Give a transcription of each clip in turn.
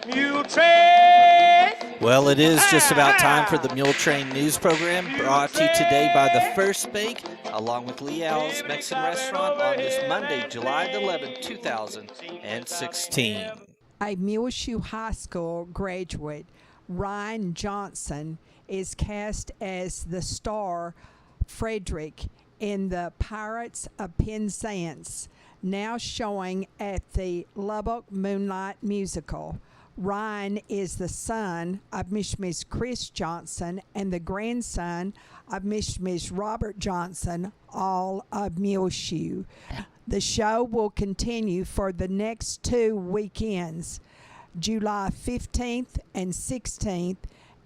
Muletrain! Well, it is just about time for the Muletrain news program, brought to you today by the First Bake, along with Lee Al's Mexican Restaurant on this Monday, July the 11th, 2016. A Muleshoe High School graduate, Ryan Johnson, is cast as the star Frederick in the Pirates of Penzance, now showing at the Lubbock Moonlight Musical. Ryan is the son of Mrs. Chris Johnson and the grandson of Mrs. Robert Johnson, all of Muleshoe. The show will continue for the next 2 weekends, July 15th and 16th,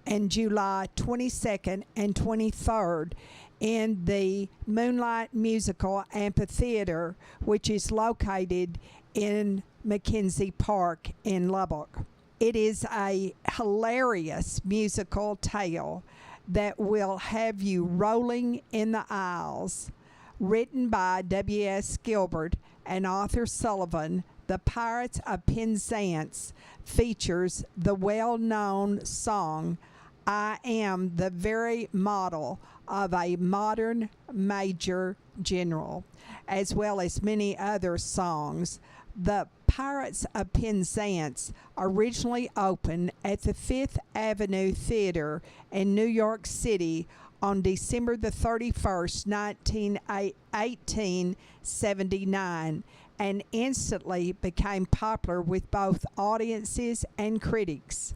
and July 22nd and 23rd, in the Moonlight Musical Amphitheater, which is located in McKenzie Park in Lubbock. It is a hilarious musical tale that will have you rolling in the aisles. Written by W.S. Gilbert and Arthur Sullivan, The Pirates of Penzance features the well-known song, I Am the Very Model of a Modern Major General, as well as many other songs. The Pirates of Penzance originally opened at the Fifth Avenue Theater in New York City on December the 31st, 1879, and instantly became popular with both audiences and critics,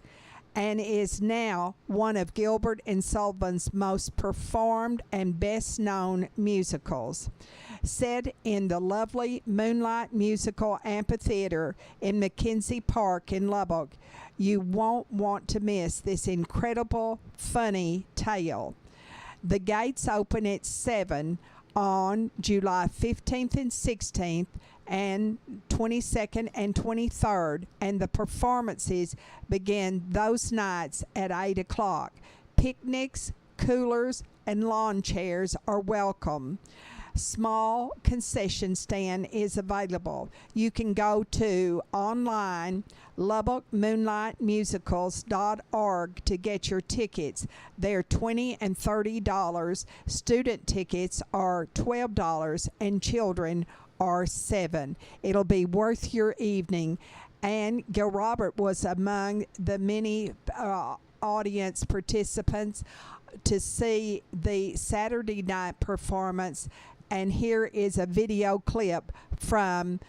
and is now one of Gilbert and Sullivan's most performed and best-known musicals. Set in the lovely Moonlight Musical Amphitheater in McKenzie Park in Lubbock, you won't want to miss this incredible, funny tale. The gates open at 7 on July 15th and 16th and 22nd and 23rd, and the performances begin those nights at 8 o'clock. Picnics, coolers, and lawn chairs are welcome. Small concession stand is available. You can go to online LubbockMoonlightMusicals.org to get your tickets. They're $20 and $30. Student tickets are $12 and children are $7. It'll be worth your evening. And Gil Robert was among the many audience participants to see the Saturday night performance. And here is a video clip from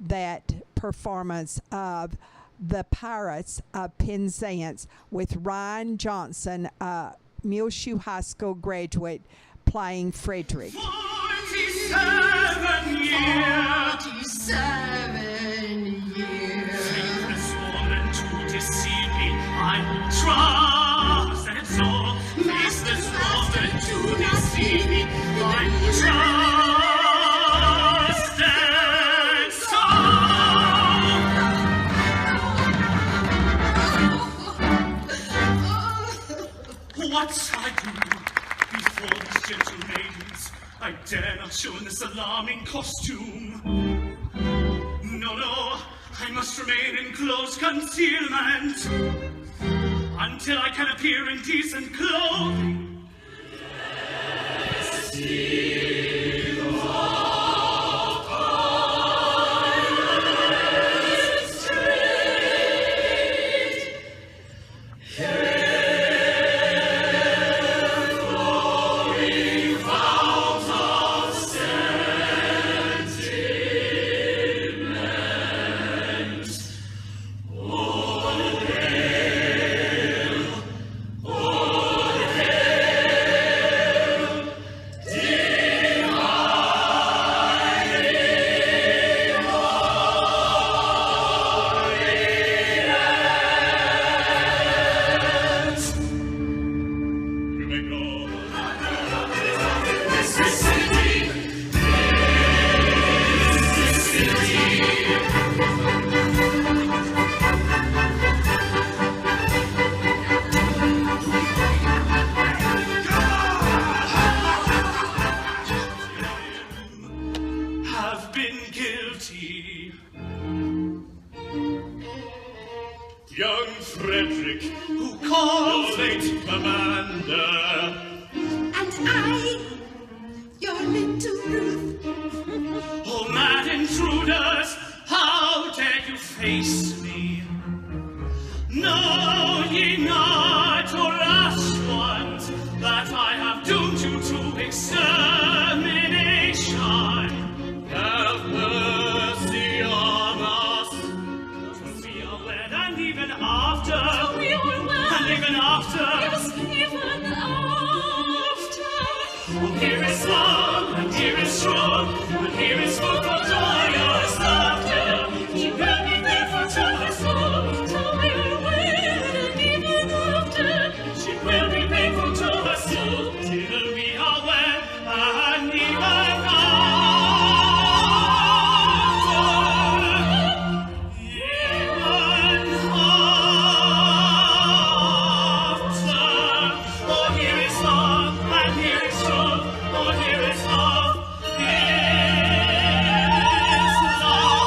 that performance of The Pirates of Penzance with Ryan Johnson, a Muleshoe High School graduate, playing Frederick. 47 years. 47 years. Take this woman to deceive me. I will trust and so. Face this woman to deceive me. I will trust and so. What shall I do before these gentle maidens? I dare not show in this alarming costume. No, I must remain in close concealment until I can appear in decent clothing. been guilty. Young Frederick, who called late commander, and I, your little Ruth. oh mad intruders, how dare you face me? Know ye not, O rash ones, that I have doomed you to extermination? Have mercy on us. Till we are wed, and even after. Till we are wed. And even after. Yes, even after. Oh, here is love, and here is strong, and here is food for joyous laughter. He will be faithful to us all, till we are wed, and even after. She will be faithful to us all, till we are wed, and even after. Even after. Oh, here is love, and here is truth. Oh, here is love. Here is love.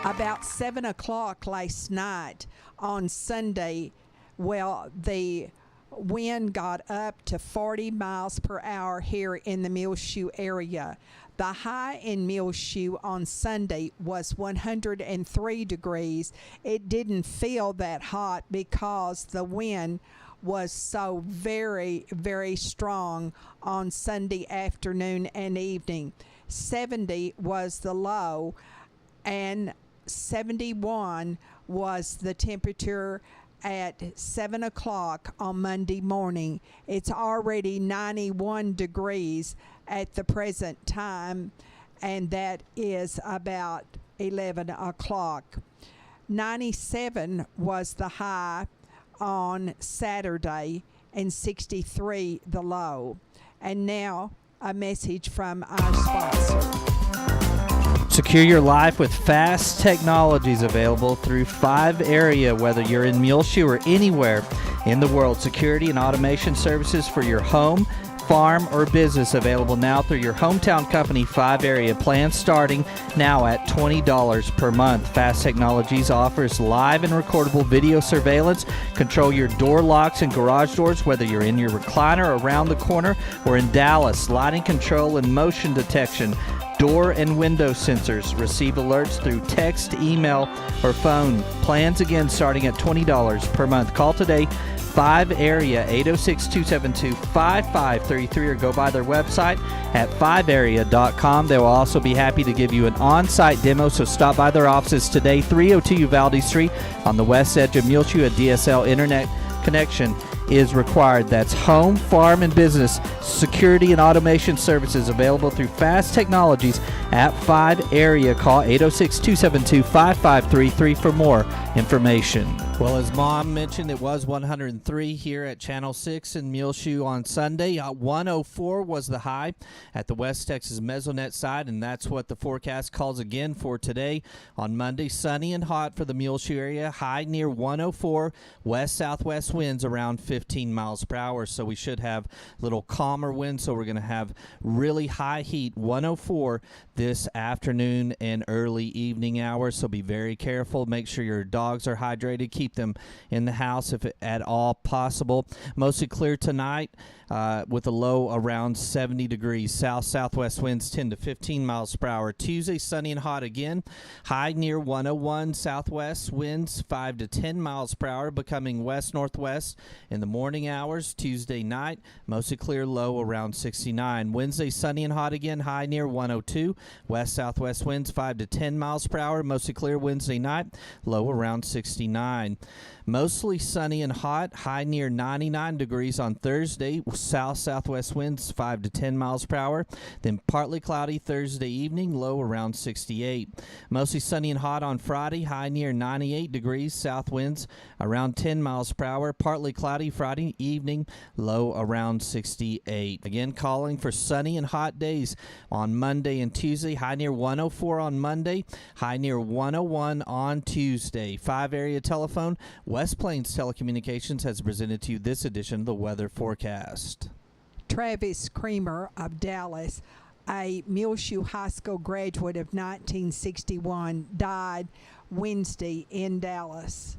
About 7 o'clock last night on Sunday, well, the wind got up to 40 miles per hour here in the Muleshoe area. The high in Muleshoe on Sunday was 103 degrees. It didn't feel that hot because the wind was so very, very strong on Sunday afternoon and evening. 70 was the low, and 71 was the temperature at 7 o'clock on Monday morning. It's already 91 degrees at the present time, and that is about 11 o'clock. 97 was the high on Saturday and 63 the low. And now a message from our sponsor. Secure your life with fast technologies available through 5 Area. Whether you're in Muleshoe or anywhere in the world, security and automation services for your home, farm, or business available now through your hometown company, 5 Area. Plans starting now at $20 per month. Fast Technologies offers live and recordable video surveillance. Control your door locks and garage doors, whether you're in your recliner around the corner or in Dallas. Lighting control and motion detection. Door and window sensors. Receive alerts through text, email, or phone. Plans again starting at $20 per month. Call today, 5 Area, 806-272-5533, or go by their website at 5area.com. They will also be happy to give you an on-site demo, so stop by their offices today, 302 Uvalde Street on the west edge of Muleshoe. A DSL internet connection is required. That's home, farm, and business security and automation services available through Fast Technologies at 5 Area. Call 806-272-5533 for more information. Well, as Mom mentioned, it was 103 here at Channel 6 in Muleshoe on Sunday. 104 was the high at the West Texas Mesonet side, and that's what the forecast calls again for today on Monday. Sunny and hot for the Muleshoe area. High near 104. West-southwest winds around 15 miles per hour, so we should have a little calmer wind, so we're going to have really high heat. 104 this afternoon and early evening hours, so be very careful. Make sure your dogs are hydrated. Keep them in the house if at all possible. Mostly clear tonight with a low around 70 degrees. South-southwest winds 10 to 15 miles per hour. Tuesday, sunny and hot again. High near 101. Southwest winds 5 to 10 miles per hour, becoming west-northwest in the morning hours. Tuesday night, mostly clear, low around 69. Wednesday, sunny and hot again. High near 102. West-southwest winds 5 to 10 miles per hour. Mostly clear Wednesday night. Low around 69. Mostly sunny and hot. High near 99 degrees on Thursday. South-southwest winds 5 to 10 miles per hour. Then partly cloudy Thursday evening. Low around 68. Mostly sunny and hot on Friday. High near 98 degrees. South winds around 10 miles per hour. Partly cloudy Friday evening. Low around 68. Again, calling for sunny and hot days on Monday and Tuesday. High near 104 on Monday. High near 101 on Tuesday. 5 area telephone. West Plains Telecommunications has presented to you this edition of the weather forecast. Travis Creamer of Dallas, a Muleshoe High School graduate of 1961, died Wednesday in Dallas.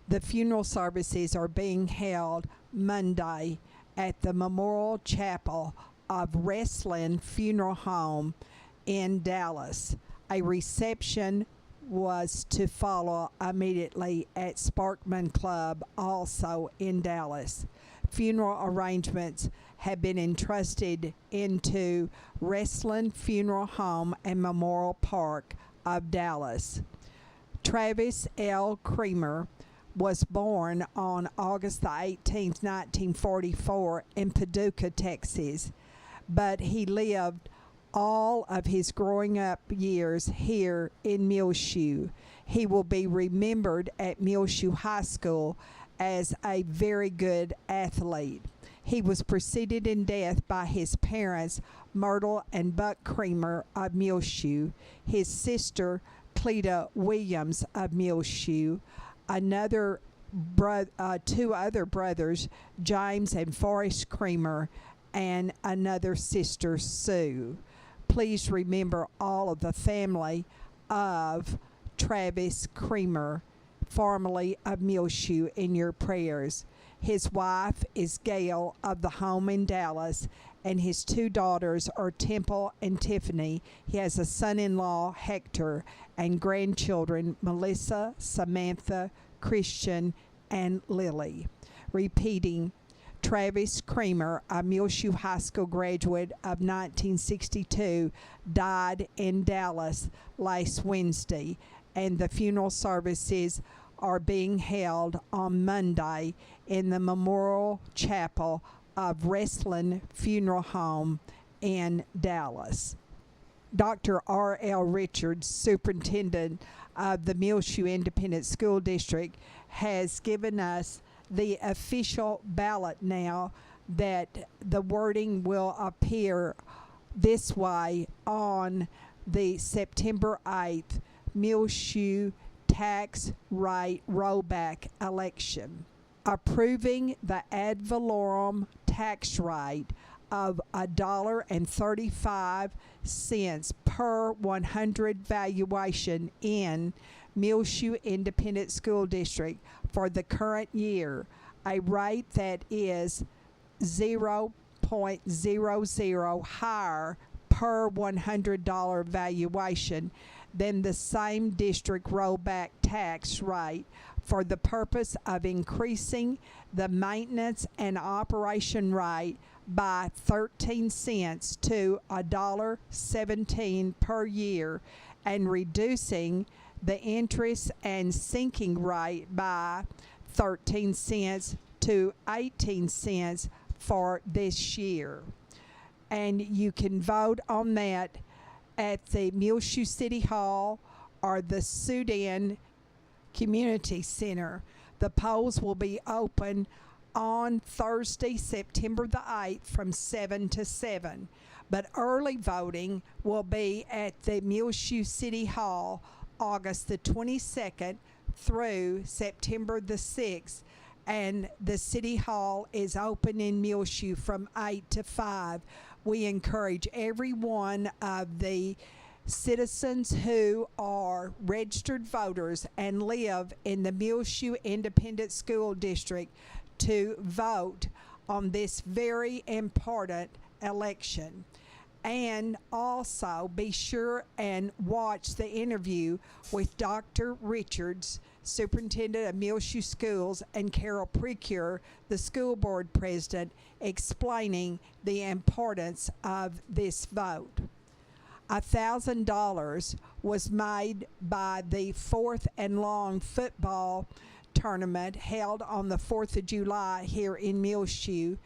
The funeral services are being held Monday at the Memorial Chapel of Wrestling Funeral Home in Dallas. A reception was to follow immediately at Sparkman Club, also in Dallas. Funeral arrangements have been entrusted into Wrestling Funeral Home and Memorial Park of Dallas. Travis L. Creamer was born on August the 18th, 1944 in Paducah, Texas, but he lived all of his growing up years here in Muleshoe. He will be remembered at Muleshoe High School as a very good athlete. He was preceded in death by his parents, Myrtle and Buck Creamer of Muleshoe, his sister, Cleta Williams of Muleshoe, two other brothers, James and Forrest Creamer, and another sister, Sue. Please remember all of the family of Travis Creamer, formerly of Muleshoe, in your prayers. His wife is Gail of the home in Dallas, and his 2 daughters are Temple and Tiffany. He has a son-in-law, Hector, and grandchildren, Melissa, Samantha, Christian, and Lily. Repeating, Travis Creamer, a Muleshoe High School graduate of 1962, died in Dallas last Wednesday, and the funeral services are being held on Monday in the Memorial Chapel of Wrestling Funeral Home in Dallas. Dr. R.L. Richards, superintendent of the Muleshoe Independent School District, has given us the official ballot now that the wording will appear this way on the September 8th Muleshoe tax rate rollback election. Approving the ad valorem tax rate of $1.35 per 100 valuation in Muleshoe Independent School District for the current year, a rate that is 0.00 higher per $100 valuation than the same district rollback tax rate for the purpose of increasing the maintenance and operation rate by 13 cents to $1.17 per year and reducing the interest and sinking rate by 13 cents to 18 cents for this year. And you can vote on that at the Muleshoe City Hall or the Sudan Community Center. The polls will be open on Thursday, September the 8th from 7 to 7. But early voting will be at the Muleshoe City Hall August the 22nd through September the 6th. And the City Hall is open in Muleshoe from 8 to 5. We encourage every one of the Citizens who are registered voters and live in the Muleshoe Independent School District to vote on this very important election. And also be sure and watch the interview with Dr. Richards, Superintendent of Muleshoe Schools, and Carol Precure, the school board president, explaining the importance of this vote. $1,000 was made by the Fourth and Long football tournament held on the 4th of July here in Muleshoe,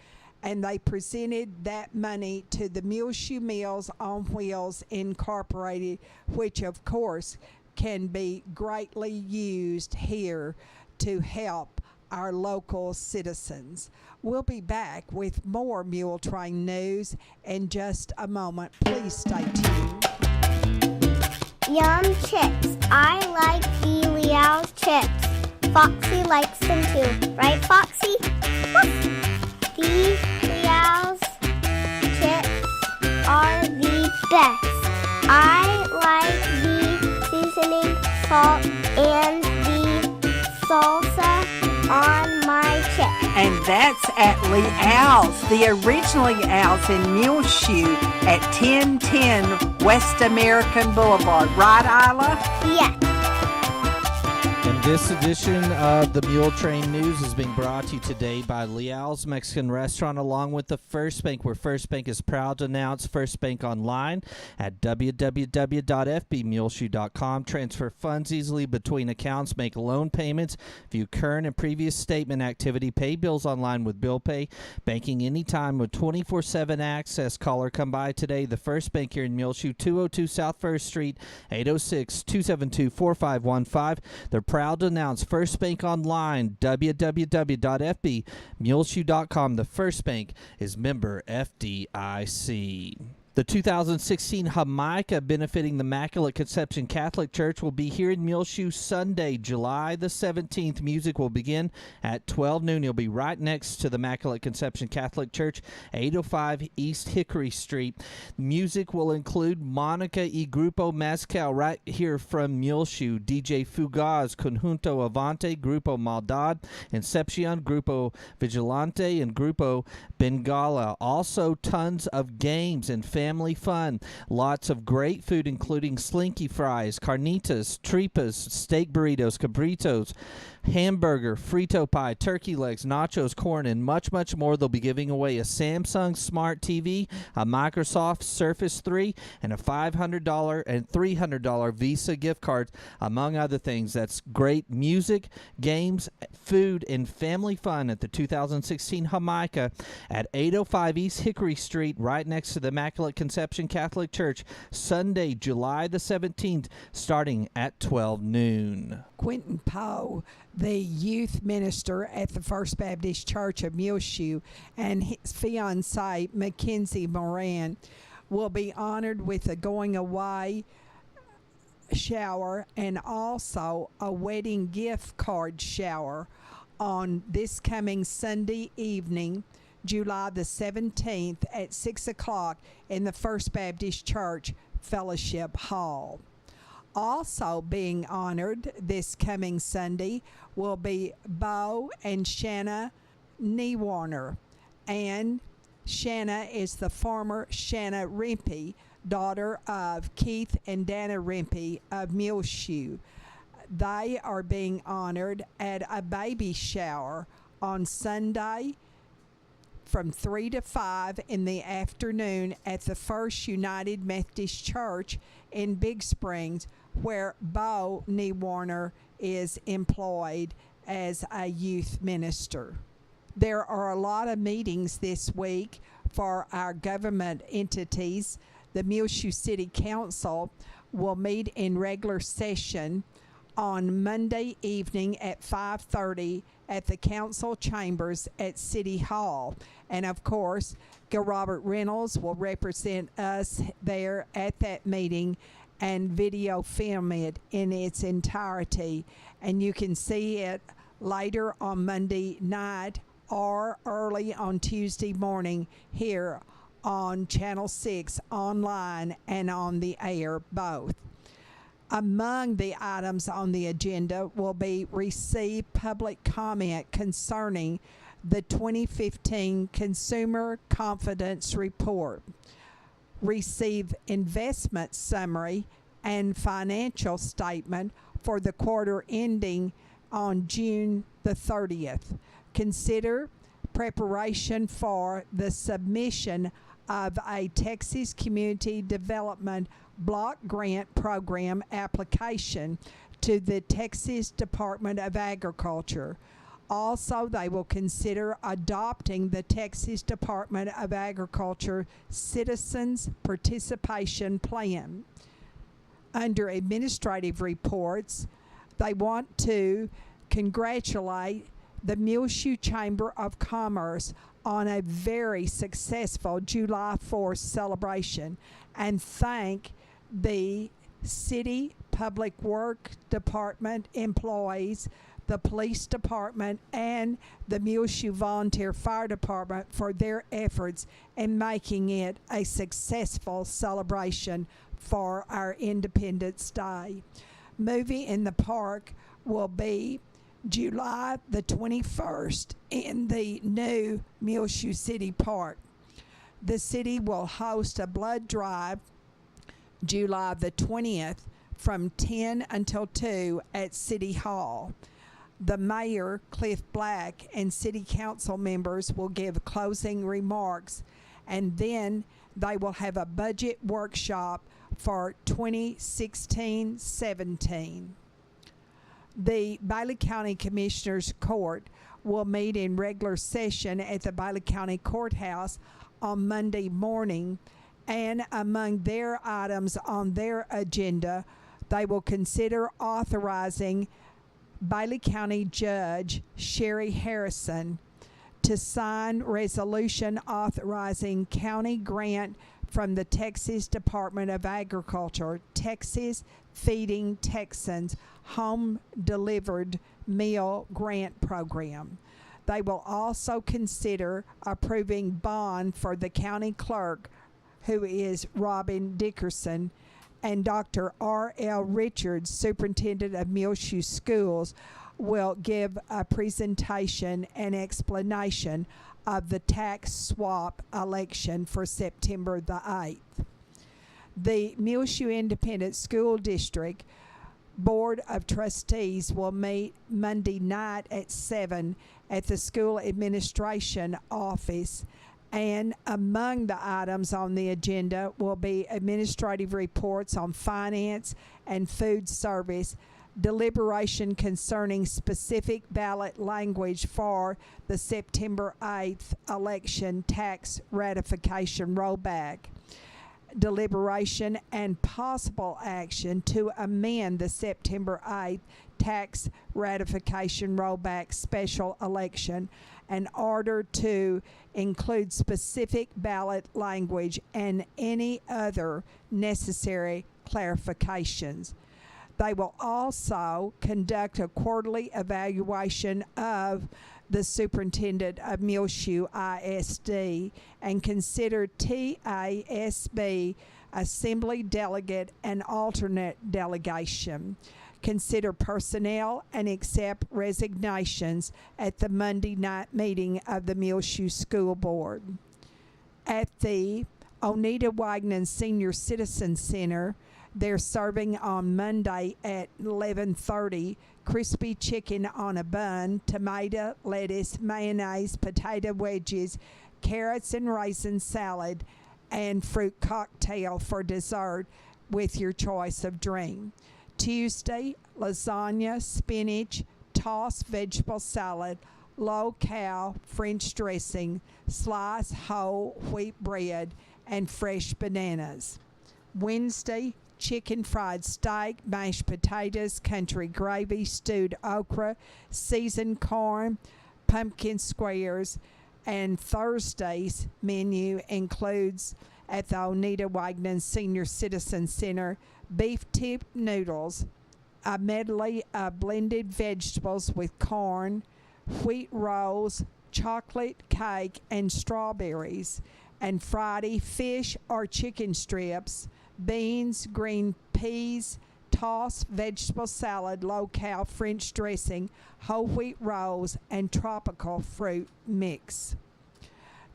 and they presented that money to the Muleshoe Meals on Wheels Incorporated, which of course can be greatly used here to help our local citizens. We'll be back with more Muletrain news in just a moment. Please stay tuned. Yum chips. I like the Leal's chips. Foxy likes them too. Right, Foxy? The Leal's chips are the best. I like the seasoning, salt, and the salsa on my chips. And that's at Leal's, the original Leal's in Muleshoe at 1010 West American Boulevard. Right, Isla? Yes. And this edition of the Muletrain News is being brought to you today by Leal's Mexican Restaurant, along with the First Bank, where First Bank is proud to announce First Bank online at www.fbmuleshoe.com. Transfer funds easily between accounts, make loan payments, view current and previous statement activity, pay bills online with Bill Pay, banking anytime with 24/7 access. Call or come by today. The First Bank here in Muleshoe, 202 South First Street, 806-272-4515. They're proud to announce First Bank online, www.fbmuleshoe.com. The First Bank is member FDIC. The 2016 Jamaica benefiting the Immaculate Conception Catholic Church will be here in Muleshoe Sunday, July the 17th. Music will begin at 12 noon. It'll be right next to the Immaculate Conception Catholic Church, 805 East Hickory Street. Music will include Monica y Grupo Mezcal right here from Muleshoe, DJ Fugaz, Conjunto Avante, Grupo Maldad, Incepcion, Grupo Vigilante, and Grupo Bengala. Also, tons of games and family fun. Lots of great food, including slinky fries, carnitas, tripas, steak burritos, cabritos, hamburger, frito pie, turkey legs, nachos, corn, and much, much more. They'll be giving away a Samsung Smart TV, a Microsoft Surface 3, and a $500 and $300 Visa gift cards, among other things. That's great music, games, food, and family fun at the 2016 Jamaica at 805 East Hickory Street, right next to the Immaculate Conception Catholic Church, Sunday, July the 17th, starting at 12 noon. Quentin Poe, the youth minister at the First Baptist Church of Muleshoe, and his fiancée, Mackenzie Moran, will be honored with a going away shower and also a wedding gift card shower on this coming Sunday evening, July the 17th at 6 o'clock in the First Baptist Church Fellowship Hall. Also being honored this coming Sunday will be Bo and Shanna Newarner. And Shanna is the former Shanna Rimpey, daughter of Keith and Dana Rimpey of Muleshoe. They are being honored at a baby shower on Sunday from 3 to 5 in the afternoon at the First United Methodist Church in Big Springs, where Bo Newarner is employed as a youth minister. There are a lot of meetings this week for our government entities. The Muleshoe City Council will meet in regular session on Monday evening at 5:30 at the council chambers at City Hall. And of course, Robert Reynolds will represent us there at that meeting and video film it in its entirety. And you can see it later on Monday night or early on Tuesday morning here on Channel 6 online and on the air both. Among the items on the agenda will be receive public comment concerning the 2015 Consumer Confidence Report, receive investment summary and financial statement for the quarter ending on June the 30th. Consider preparation for the submission of a Texas Community Development Block Grant Program application to the Texas Department of Agriculture. Also, they will consider adopting the Texas Department of Agriculture Citizens Participation Plan. Under administrative reports, they want to congratulate the Muleshoe Chamber of Commerce on a very successful July 4th celebration and thank the City Public Work Department employees, the Police Department, and the Muleshoe Volunteer Fire Department for their efforts in making it a successful celebration for our Independence Day. Movie in the Park will be July the 21st in the new Muleshoe City Park. The city will host a blood drive July the 20th from 10 until 2 at City Hall. The Mayor, Cliff Black, and City Council members will give closing remarks, and then they will have a budget workshop for 2016-17. The Bailey County Commissioners Court will meet in regular session at the Bailey County Courthouse on Monday morning, and among their items on their agenda, they will consider authorizing Bailey County Judge Sherry Harrison to sign resolution authorizing county grant from the Texas Department of Agriculture, Texas Feeding Texans Home Delivered Meal Grant Program. They will also consider approving bond for the county clerk, who is Robin Dickerson, and Dr. R.L. Richards, Superintendent of Muleshoe Schools, will give a presentation and explanation of the tax swap election for September the 8th. The Muleshoe Independent School District Board of Trustees will meet Monday night at 7 at the school administration office, and among the items on the agenda will be administrative reports on finance and food service, deliberation concerning specific ballot language for the September 8th election tax ratification rollback, deliberation and possible action to amend the September 8th tax ratification rollback special election in order to include specific ballot language and any other necessary clarifications. They will also conduct a quarterly evaluation of the Superintendent of Muleshoe ISD and consider TASB Assembly Delegate and Alternate Delegation. Consider personnel and accept resignations at the Monday night meeting of the Muleshoe School Board. At the Oneida Wagnon Senior Citizen Center, they're serving on Monday at 11:30 crispy chicken on a bun, tomato, lettuce, mayonnaise, potato wedges, carrots and raisin salad, and fruit cocktail for dessert with your choice of drink. Tuesday, lasagna, spinach, tossed vegetable salad, low-cal French dressing, sliced whole wheat bread, and fresh bananas. Wednesday, chicken fried steak, mashed potatoes, country gravy, stewed okra, seasoned corn, pumpkin squares, and Thursday's menu includes, at the Oneida Wagnon Senior Citizen Center, beef tip noodles, a medley of blended vegetables with corn, wheat rolls, chocolate cake, and strawberries, And Friday, fish or chicken strips, beans, green peas, tossed vegetable salad, low-cal French dressing, whole wheat rolls, and tropical fruit mix.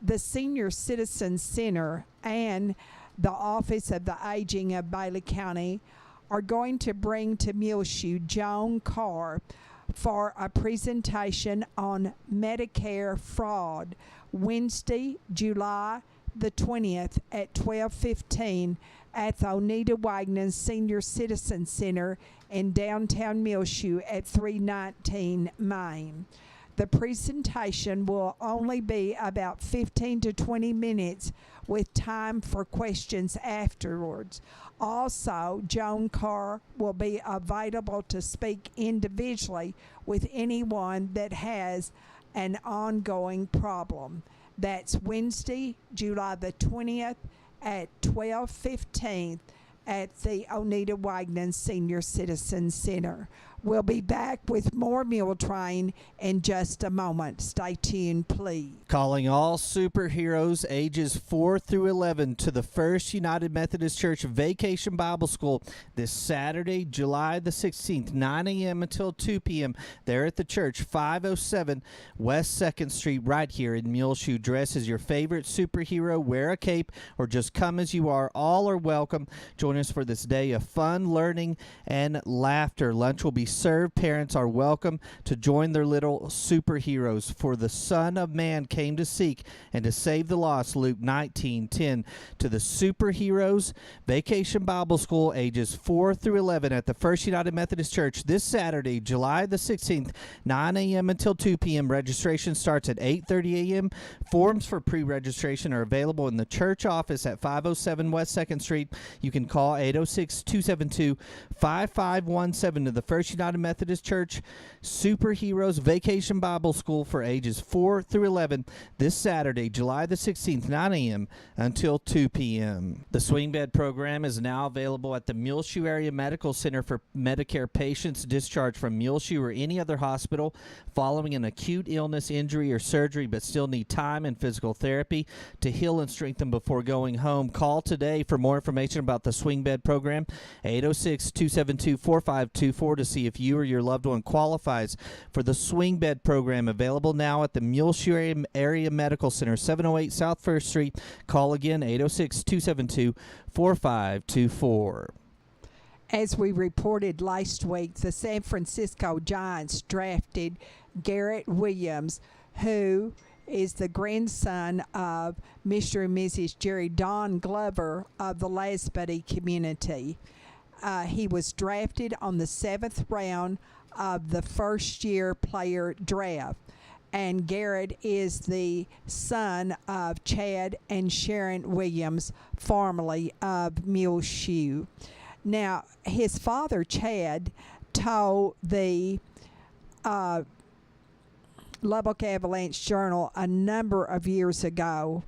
The Senior Citizen Center and the Office of the Aging of Bailey County are going to bring to Muleshoe Joan Carr for a presentation on Medicare fraud Wednesday, July the 20th at 12:15 at the Oneida Wagner Senior Citizen Center in downtown Muleshoe at 319 Main. The presentation will only be about 15 to 20 minutes with time for questions afterwards. Also, Joan Carr will be available to speak individually with anyone that has an ongoing problem. That's Wednesday, July the 20th at 12:15 at the Oneida Wagner Senior Citizen Center. We'll be back with more Muletrain in just a moment. Stay tuned, please. Calling all superheroes ages 4 through 11 to the First United Methodist Church Vacation Bible School this Saturday, July the 16th, 9 a.m. until 2 p.m. There at the church, 507 West 2nd Street, right here in Muleshoe. Dress as your favorite superhero, wear a cape, or just come as you are. All are welcome. Join us for this day of fun, learning, and laughter. Lunch will be served. Parents are welcome to join their little superheroes. For the Son of Man came to seek and to save the lost, Luke 19:10. To the superheroes, Vacation Bible School, ages 4 through 11 at the First United Methodist Church this Saturday, July the 16th, 9 a.m. until 2 p.m. Registration starts at 8:30 a.m. Forms for pre-registration are available in the church office at 507 West 2nd Street. You can call 806-272-5517 to the First United Methodist Church Superheroes Vacation Bible School for ages 4 through 11 this Saturday, July the 16th, 9 a.m. until 2 p.m. The swing bed program is now available at the Muleshoe Area Medical Center for Medicare patients discharged from Muleshoe or any other hospital following an acute illness, injury, or surgery but still need time and physical therapy to heal and strengthen before going home. Call today for more information about the swing bed program, 806-272-4524, to see if you or your loved one qualifies for the swing bed program, available now at the Muleshoe Area Medical Center, 708 South 1st Street. Call again, 806-272-4524. As we reported last week, the San Francisco Giants drafted Garrett Williams, who is the grandson of Mr. and Mrs. Jerry Don Glover of the Lasbuddy community. He was drafted on the 7th round of the first-year player draft. And Garrett is the son of Chad and Sharon Williams, formerly of Muleshoe. Now, his father, Chad, told the Lubbock Avalanche Journal a number of years ago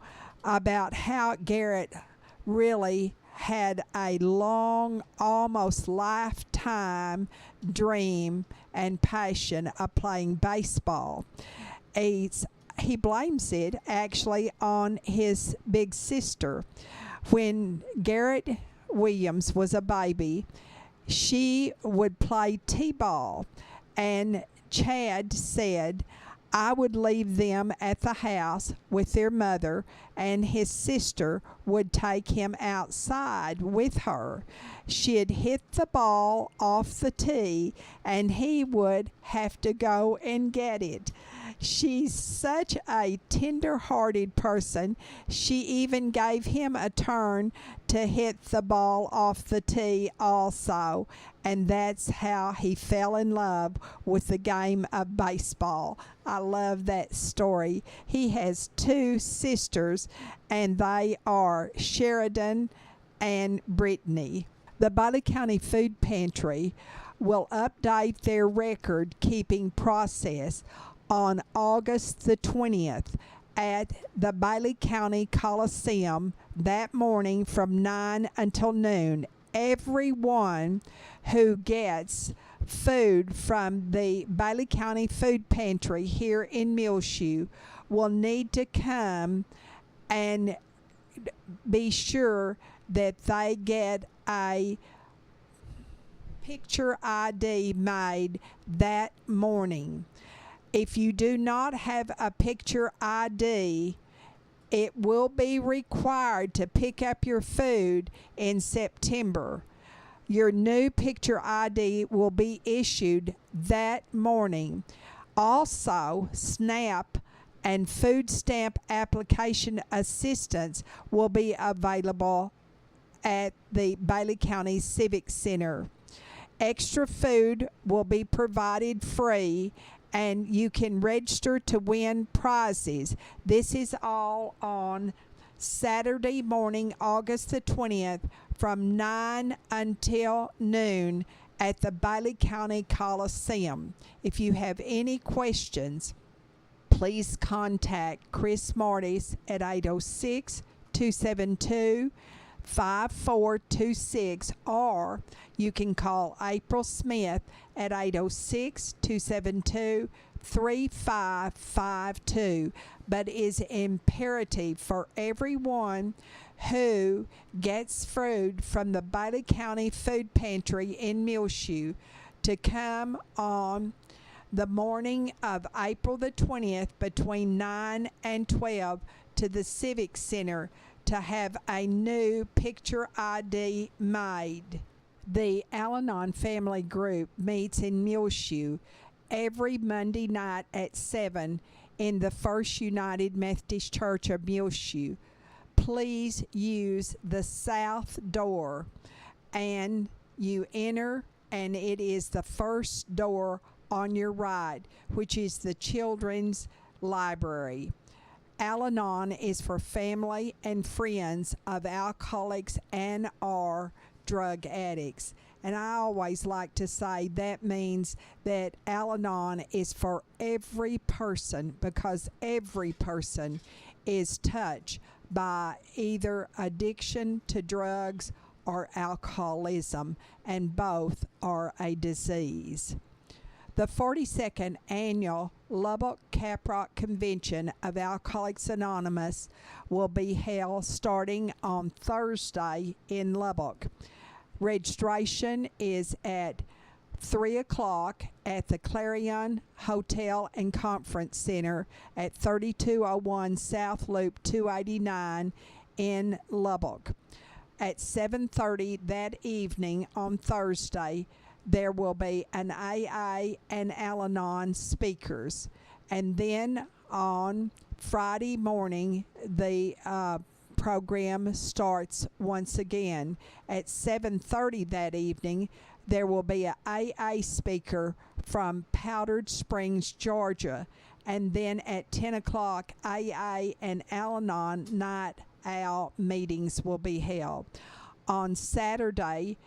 about how Garrett really had a long, almost lifetime dream and passion of playing baseball. He blames it actually on his big sister. When Garrett Williams was a baby, she would play t-ball, and Chad said, I would leave them at the house with their mother, and his sister would take him outside with her. She'd hit the ball off the tee, and he would have to go and get it. She's such a tender-hearted person. She even gave him a turn to hit the ball off the tee also, and that's how he fell in love with the game of baseball. I love that story. He has 2 sisters, and they are Sheridan and Brittany. The Bailey County Food Pantry will update their record-keeping process on August the 20th at the Bailey County Coliseum that morning from 9 until noon. Everyone who gets food from the Bailey County Food Pantry here in Muleshoe will need to come and be sure that they get a picture ID made that morning. If you do not have a picture ID, it will be required to pick up your food in September. Your new picture ID will be issued that morning. Also, SNAP and food stamp application assistance will be available at the Bailey County Civic Center. Extra food will be provided free, and you can register to win prizes. This is all on Saturday morning, August the 20th, from 9 until noon at the Bailey County Coliseum. If you have any questions, please contact Chris Martis at 806-272-5426, or you can call April Smith at 806-272-3552. But it is imperative for everyone who gets food from the Bailey County Food Pantry in Muleshoe to come on the morning of April the 20th between 9 and 12 to the Civic Center to have a new picture ID made. The Al-Anon family group meets in Muleshoe every Monday night at 7 in the First United Methodist Church of Muleshoe. Please use the south door, and you enter, and it is the first door on your right, which is the children's library. Al-Anon is for family and friends of alcoholics and or drug addicts. And I always like to say that means that Al-Anon is for every person, because every person is touched by either addiction to drugs or alcoholism, and both are a disease. The 42nd Annual Lubbock Caprock Convention of Alcoholics Anonymous will be held starting on Thursday in Lubbock. Registration is at 3 o'clock at the Clarion Hotel and Conference Center at 3201 South Loop 289 in Lubbock. At 7:30 that evening on Thursday, there will be an AA and Al-Anon speakers. And then on Friday morning, the program starts once again. At 7:30 that evening, there will be an AA speaker from Powdered Springs, Georgia. And then at 10 o'clock, AA and Al-Anon Night Owl meetings will be held. On Saturday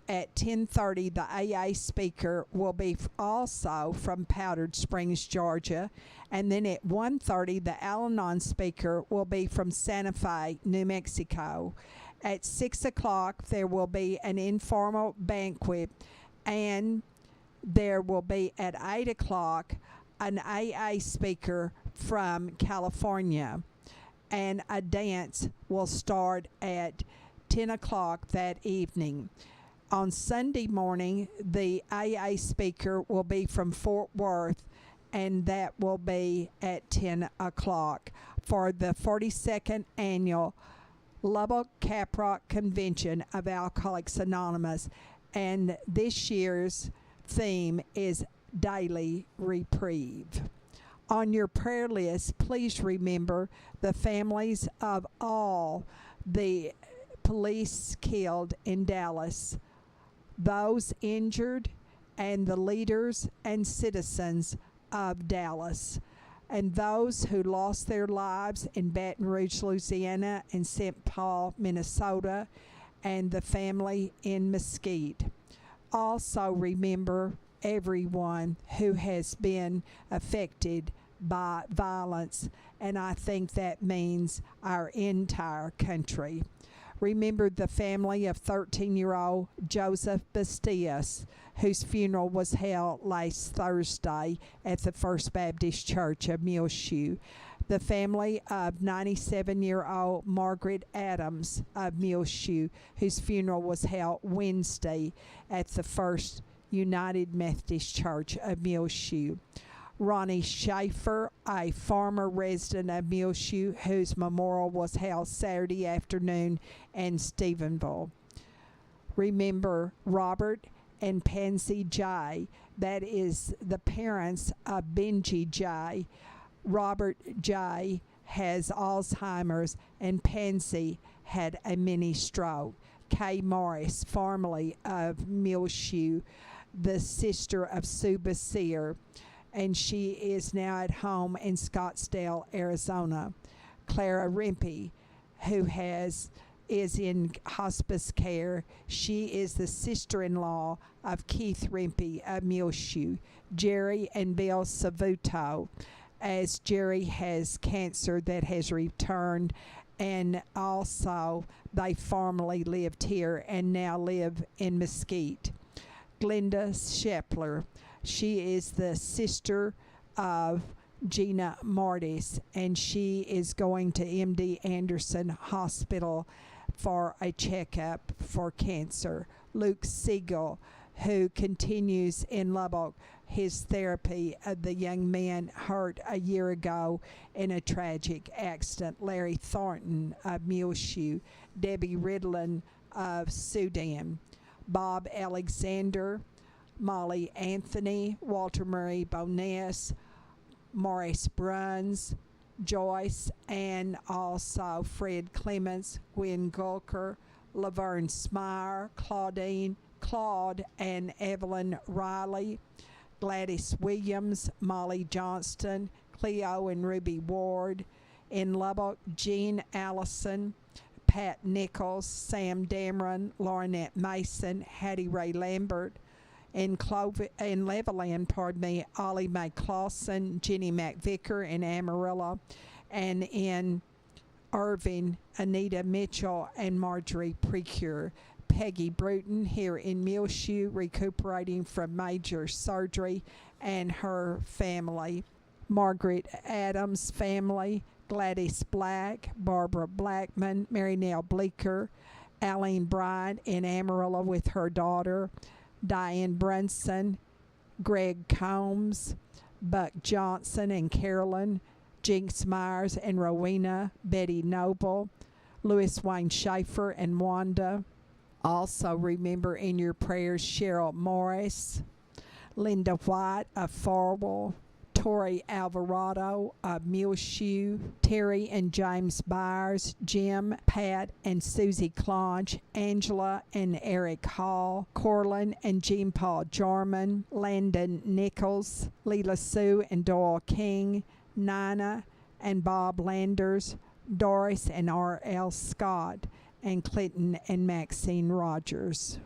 at 10:30, the AA speaker will be also from Powdered Springs, Georgia. And then at 1:30, the Al-Anon speaker will be from Santa Fe, New Mexico. At 6 o'clock, there will be an informal banquet, and there will be at 8 o'clock an AA speaker from California. And a dance will start at 10 o'clock that evening. On Sunday morning, the AA speaker will be from Fort Worth, and that will be at 10 o'clock for the 42nd Annual Lubbock Caprock Convention of Alcoholics Anonymous. And this year's theme is Daily Reprieve. On your prayer list, please remember the families of all the police killed in Dallas, those injured, and the leaders and citizens of Dallas, and those who lost their lives in Baton Rouge, Louisiana, and St. Paul, Minnesota, and the family in Mesquite. Also remember everyone who has been affected by violence, and I think that means our entire country. Remember the family of 13-year-old Joseph Bastias, whose funeral was held last Thursday at the First Baptist Church of Muleshoe. The family of 97-year-old Margaret Adams of Muleshoe, whose funeral was held Wednesday at the First United Methodist Church of Muleshoe. Ronnie Schaefer, a former resident of Muleshoe, whose memorial was held Saturday afternoon in Stephenville. Remember Robert and Pansy J. That is the parents of Benji J. Robert J. has Alzheimer's and Pansy had a mini stroke. Kay Morris, formerly of Muleshoe, the sister of Sue Basir, and she is now at home in Scottsdale, Arizona. Clara Rimpey, who is in hospice care. She is the sister-in-law of Keith Rimpey of Muleshoe. Jerry and Bill Savuto, as Jerry has cancer that has returned, and also they formerly lived here and now live in Mesquite. Glenda Shepler, she is the sister of Gina Martis, and she is going to MD Anderson Hospital for a checkup for cancer. Luke Siegel, who continues in Lubbock his therapy of the young man hurt a year ago in a tragic accident. Larry Thornton of Muleshoe. Debbie Ridlin of Sudan. Bob Alexander, Molly Anthony, Walter Murray Boness, Maurice Bruns, Joyce, and also Fred Clements, Gwen Gulker, Laverne Smire, Claude and Evelyn Riley, Gladys Williams, Molly Johnston, Cleo and Ruby Ward. In Lubbock, Jean Allison, Pat Nichols, Sam Dameron, Laurinette Mason, Hattie Ray Lambert. In Levelland, Ollie Mae Clausen, Jenny McVicker, and Amarillo. And in Irving, Anita Mitchell and Marjorie Precure. Peggy Bruton here in Muleshoe, recuperating from major surgery, and her family. Margaret Adams' family, Gladys Black, Barbara Blackman, Mary Nell Bleeker, Aline Bryant in Amarillo with her daughter, Diane Brunson, Greg Combs, Buck Johnson and Carolyn, Jinx Myers and Rowena, Betty Noble, Louis Wayne Schaefer and Wanda. Also remember in your prayers Cheryl Morris, Linda White of Farwell, Tori Alvarado of Muleshoe, Terry and James Byers, Jim, Pat and Susie Clonch, Angela and Eric Hall, Corlin and Jean Paul Jarman, Landon Nichols, Leela Sue and Doyle King, Nina and Bob Landers, Doris and R.L. Scott, and Clinton and Maxine Rogers.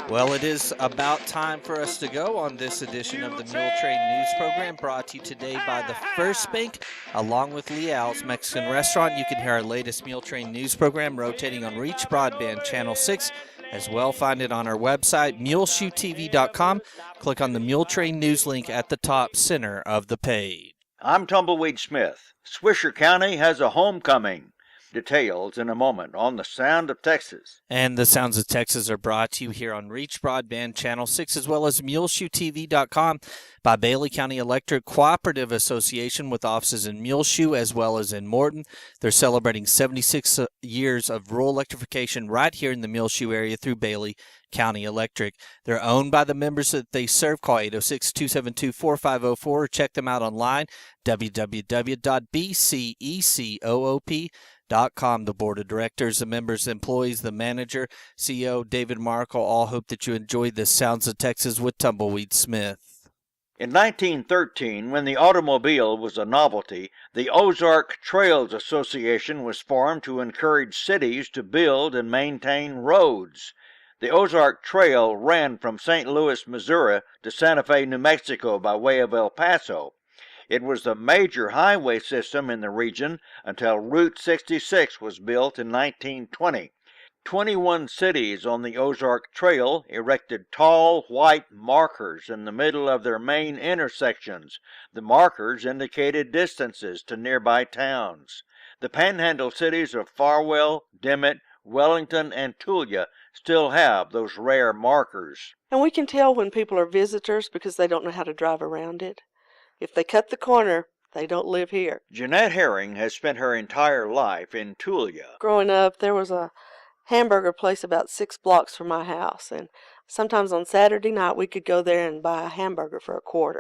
Well, it is about time for us to go on this edition of the Muletrain News Program, brought to you today by the First Bank, along with Leal's Mexican Restaurant. You can hear our latest Muletrain News Program rotating on Reach Broadband Channel 6. As well, find it on our website, muleshoetv.com. Click on the Muletrain News link at the top center of the page. I'm Tumbleweed Smith. Swisher County has a homecoming. Details in a moment on the Sound of Texas. And the Sounds of Texas are brought to you here on Reach Broadband Channel 6, as well as muleshoetv.com by Bailey County Electric Cooperative Association, with offices in Muleshoe as well as in Morton. They're celebrating 76 years of rural electrification right here in the Muleshoe area through Bailey County Electric. They're owned by the members that they serve. Call 806-272-4504 or check them out online, www.bcecoop.com. The board of directors, the members, the employees, the manager, CEO David Markle, all hope that you enjoy the Sounds of Texas with Tumbleweed Smith. In 1913, when the automobile was a novelty, the Ozark Trails Association was formed to encourage cities to build and maintain roads. The Ozark Trail ran from St. Louis, Missouri to Santa Fe, New Mexico by way of El Paso. It was the major highway system in the region until Route 66 was built in 1920. 21 cities on the Ozark Trail erected tall white markers in the middle of their main intersections. The markers indicated distances to nearby towns. The Panhandle cities of Farwell, Dimmitt, Wellington, and Tulia still have those rare markers. And we can tell when people are visitors because they don't know how to drive around it. If they cut the corner, they don't live here. Jeanette Herring has spent her entire life in Tulia. Growing up, there was a hamburger place about 6 blocks from my house, and sometimes on Saturday night we could go there and buy a hamburger for $0.25.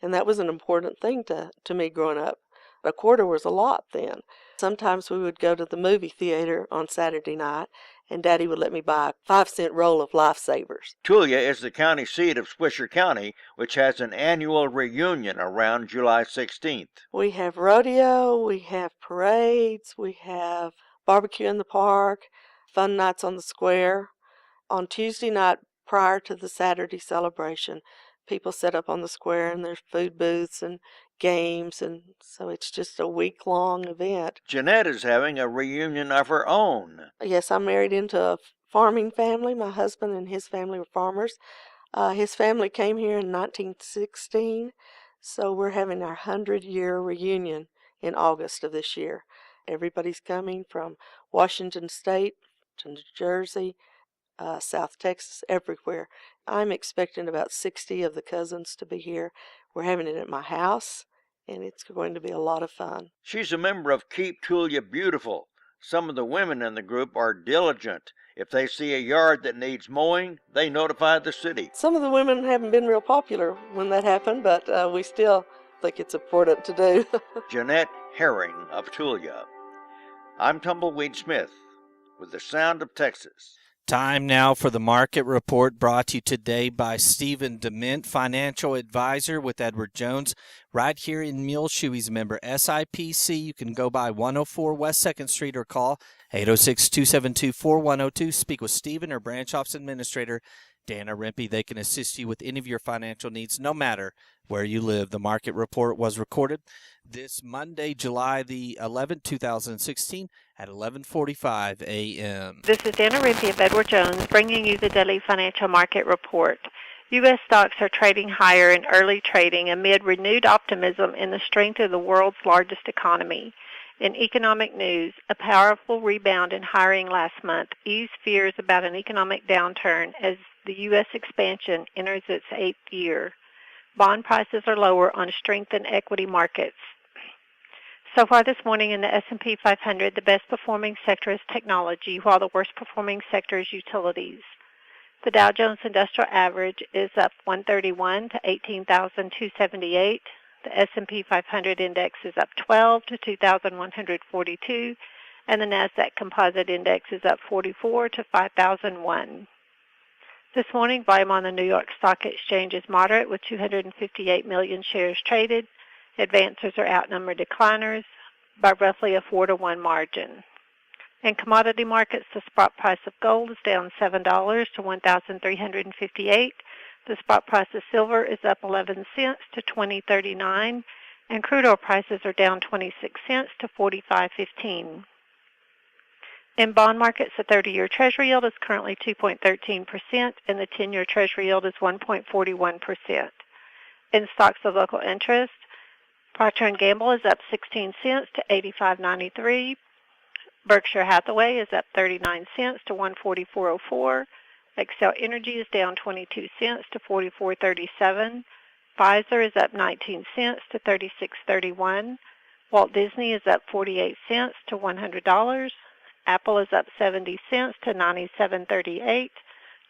And that was an important thing to me growing up. $0.25 was a lot then. Sometimes we would go to the movie theater on Saturday night, and Daddy would let me buy a 5-cent roll of Lifesavers. Tulia is the county seat of Swisher County, which has an annual reunion around July 16th. We have rodeo, we have parades, we have barbecue in the park, fun nights on the square. On Tuesday night prior to the Saturday celebration, people set up on the square and there's food booths and games, and so it's just a week-long event. Jeanette is having a reunion of her own. Yes, I'm married into a farming family. My husband and his family were farmers. His family came here in 1916, so we're having our 100-year reunion in August of this year. Everybody's coming from Washington State to New Jersey, South Texas, everywhere. I'm expecting about 60 of the cousins to be here. We're having it at my house, and it's going to be a lot of fun. She's a member of Keep Tulia Beautiful. Some of the women in the group are diligent. If they see a yard that needs mowing, they notify the city. Some of the women haven't been real popular when that happened, but we still think it's important to do. Jeanette Herring of Tulia. I'm Tumbleweed Smith with the Sound of Texas. Time now for the market report, brought to you today by Stephen DeMint, financial advisor with Edward Jones, right here in Muleshoe. He's a member SIPC. You can go by 104 West 2nd Street or call 806-272-4102. Speak with Stephen or branch office administrator Dana Rempe. They can assist you with any of your financial needs, no matter where you live. The market report was recorded this Monday, July the 11th, 2016 at 11:45 a.m. This is Dana Rempe of Edward Jones bringing you the daily financial market report. U.S. stocks are trading higher in early trading amid renewed optimism in the strength of the world's largest economy. In economic news, a powerful rebound in hiring last month eased fears about an economic downturn as the U.S. expansion enters its 8th year. Bond prices are lower on strength in equity markets. So far this morning in the S&P 500, the best performing sector is technology, while the worst performing sector is utilities. The Dow Jones Industrial Average is up 131 to 18,278. The S&P 500 index is up 12 to 2,142, and the Nasdaq Composite Index is up 44 to 5,001. This morning, volume on the New York Stock Exchange is moderate with 258 million shares traded. Advancers are outnumbered decliners by roughly a 4-to-1 margin. In commodity markets, the spot price of gold is down $7 to $1,358. The spot price of silver is up 11 cents to $20.39, and crude oil prices are down 26 cents to $45.15. In bond markets, the 30-year Treasury yield is currently 2.13%, and the 10-year Treasury yield is 1.41%. In stocks of local interest, Procter & Gamble is up 16 cents to $85.93. Berkshire Hathaway is up 39 cents to $144.04. Xcel Energy is down 22 cents to $44.37. Pfizer is up 19 cents to $36.31. Walt Disney is up 48 cents to $100. Apple is up 70 cents to $97.38.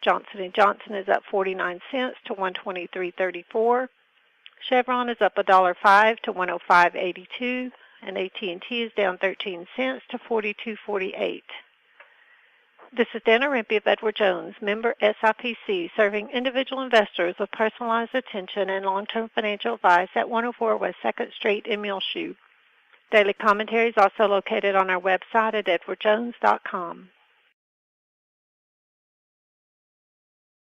Johnson & Johnson is up 49 cents to $123.34. Chevron is up $1.05 to $105.82, and AT&T is down 13 cents to $42.48. This is Dana Rempe of Edward Jones, member SIPC, serving individual investors with personalized attention and long-term financial advice at 104 West 2nd Street in Muleshoe. Daily commentary is also located on our website at edwardjones.com.